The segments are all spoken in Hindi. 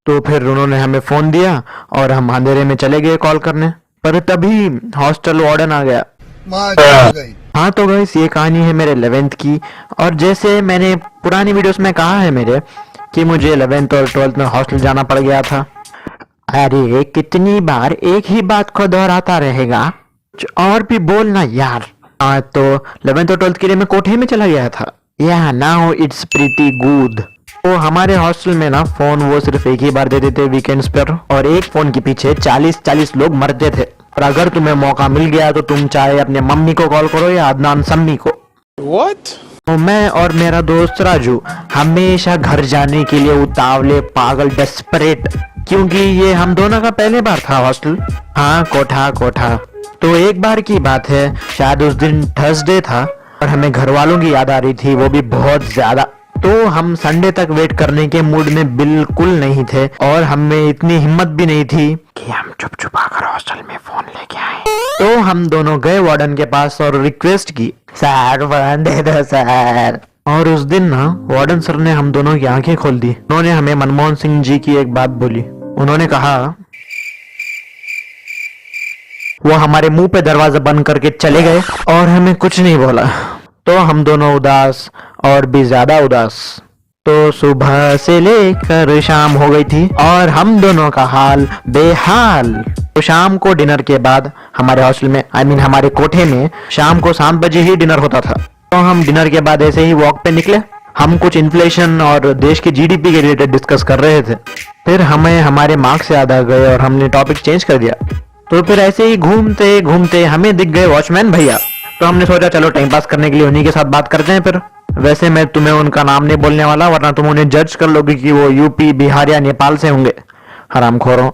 तो फिर उन्होंने हमें फोन दिया और हम अंधेरे में चले गए कॉल करने, पर तभी हॉस्टल वार्डन आ गया। हाँ तो गाइस ये कहानी है मेरे 11th की, और जैसे मैंने पुरानी वीडियोस में कहा है मेरे कि मुझे 11th और 12th में हॉस्टल जाना पड़ गया था। अरे कितनी बार एक ही बात को दोहराता रहेगा, कुछ और भी बोलना यार। हाँ तो 11th और 12th के लिए मैं कोठे में चला गया था। या नाउ इट्स प्रीटी गुड। तो हमारे हॉस्टल में ना फोन वो सिर्फ एक ही बार देते थे वीकेंड्स पर, और एक फोन के पीछे 40-40 लोग मरते थे। और अगर तुम्हें मौका मिल गया तो तुम चाहे अपने मम्मी को कॉल करो या अदनान सम्मी को। What? तो मैं और मेरा दोस्त राजू हमेशा घर जाने के लिए उतावले, पागल, डेस्परेट, क्योंकि ये हम दोनों का पहले बार था हॉस्टल। हाँ कोठा। तो एक बार की बात है, शायद उस दिन थर्सडे था और हमें घर वालों की याद आ रही थी, वो भी बहुत ज्यादा। तो हम संडे तक वेट करने के मूड में बिल्कुल नहीं थे, और हमें इतनी हिम्मत भी नहीं थी कि हम चुप आकर हॉस्टल में फोन लेके आए। तो हम दोनों गए वार्डन के पास और रिक्वेस्ट की, सर फोन दे दो सर। और उस दिन ना वार्डन सर ने हम दोनों की आंखें खोल दी। उन्होंने हमें मनमोहन सिंह जी की एक बात बोली। उन्होंने कहा, वो हमारे मुंह पे दरवाजा बंद करके चले गए और हमें कुछ नहीं बोला। तो हम दोनों उदास, और भी ज्यादा उदास। तो सुबह से लेकर शाम हो गई थी और हम दोनों का हाल बेहाल। तो शाम को डिनर के बाद हमारे हॉस्टल में, हमारे कोठे में शाम को 7 बजे ही डिनर होता था। तो हम डिनर के बाद ऐसे ही वॉक पे निकले। हम कुछ इन्फ्लेशन और देश की जीडीपी के रिलेटेड डिस्कस कर रहे थे। फिर हमें हमारे मार्क्स याद आ गए और हमने टॉपिक चेंज कर दिया। तो फिर ऐसे ही घूमते घूमते हमें दिख गए वॉचमैन भैया। तो हमने सोचा चलो टाइम पास करने के लिए उन्हीं के साथ बात करते हैं। फिर वैसे मैं तुम्हें उनका नाम नहीं बोलने वाला, वरना तुम उन्हें जज कर लोगे कि वो यूपी, बिहार या नेपाल से होंगे। हरामखोरों,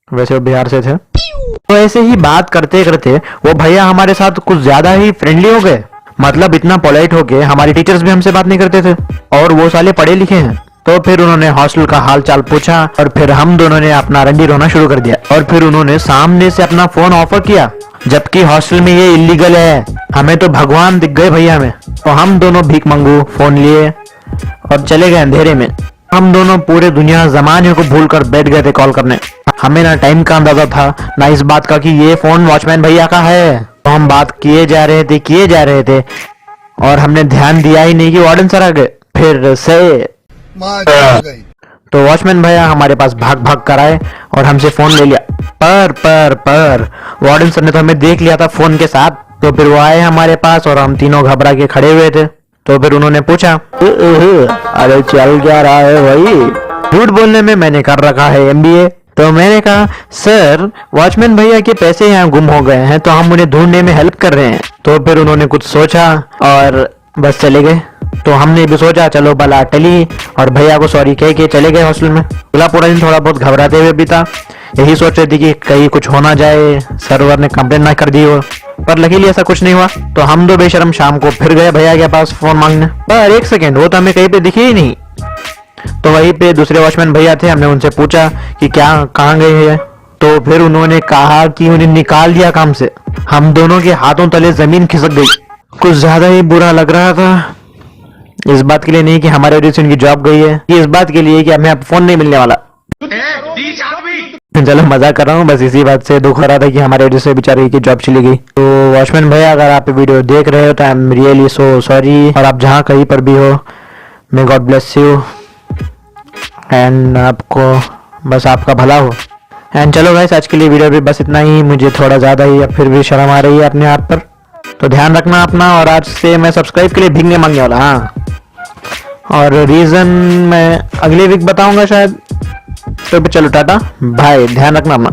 वैसे वो बिहार से थे। तो ऐसे ही बात करते करते वो भैया हमारे साथ कुछ ज्यादा ही फ्रेंडली हो गए। मतलब इतना पोलाइट हो गए, हमारे टीचर्स भी हमसे बात नहीं करते थे, और वो साले पढ़े लिखे हैं। तो फिर उन्होंने हॉस्टल का हाल चाल पूछा, और फिर हम दोनों ने अपना रंडी रोना शुरू कर दिया। और फिर उन्होंने सामने से अपना फोन ऑफर किया, जबकि हॉस्टल में ये इलीगल है। हमें तो भगवान दिख गए भैया में। तो हम दोनों भीख मंगू फोन लिए और चले गए अंधेरे में। हम दोनों पूरे दुनिया जमाने को भूल कर बैठ गए थे कॉल करने। हमें ना टाइम का अंदाजा था, ना इस बात का कि ये फोन वॉचमैन भैया का है। तो हम बात किए जा रहे थे और हमने ध्यान दिया ही नहीं कि वार्डन सर आ गए फिर से। तो वॉचमैन भैया हमारे पास भाग कर आए और हमसे फोन ले लिया। पर वार्डन सर ने तो हमें देख लिया था फोन के साथ। तो फिर वो आए हमारे पास और हम तीनों घबरा के खड़े हुए थे। तो फिर उन्होंने पूछा, अरे चल क्या रहा है भाई? झूठ बोलने में मैंने कर रखा है MBA। तो मैंने कहा, सर वॉचमैन भैया के पैसे यहाँ गुम हो गए हैं, तो हम उन्हें ढूंढने में हेल्प कर रहे हैं। तो फिर उन्होंने कुछ सोचा और बस चले गए। तो हमने भी सोचा चलो भला टली, और भैया को सॉरी कह के चले गए हॉस्टल में। पूरा दिन थोड़ा बहुत घबराते हुए बीता। यही सोच रहे थे कि कहीं कुछ हो ना जाए, सर्वर ने कंप्लेंट ना कर दी हो, पर लकीली ऐसा कुछ नहीं हुआ। तो हम दो बेशरम शाम को फिर गए भैया के पास फोन मांगने। पर एक सेकेंड, वो तो हमें कहीं पे दिखे ही नहीं। तो वहीं पे दूसरे वॉचमैन भैया थे। हमने उनसे पूछा कि क्या कहाँ गए हैं। तो फिर उन्होंने कहा कि उन्हें निकाल दिया काम से। हम दोनों के हाथों तले जमीन खिसक गई। कुछ ज्यादा ही बुरा लग रहा था। इस बात के लिए नहीं कि हमारे वजह से उनकी जॉब गई है, इस बात के लिए कि हमें अब फोन नहीं मिलने वाला। चलो मजाक कर रहा हूँ, बस इसी बात से दुख हो रहा था कि हमारे वजह से बेचारे की जॉब चली गई। तो वॉचमैन भैया अगर आप वीडियो देख रहे हो तो I am really so sorry, और आप जहाँ कहीं पर भी हो, may God bless you, and आपको बस आपका भला हो। एंड चलो गाइस, आज के लिए वीडियो भी बस इतना ही। मुझे थोड़ा ज्यादा ही अब फिर भी शर्म आ रही है अपने आप पर, तो ध्यान रखना अपना। और आज से मैं सब्सक्राइब के लिए भिंगने मांगने वाला। हाँ, और रीजन मैं अगले वीक बताऊंगा शायद। तो चलो टाटा बाय, ध्यान रखना अपना।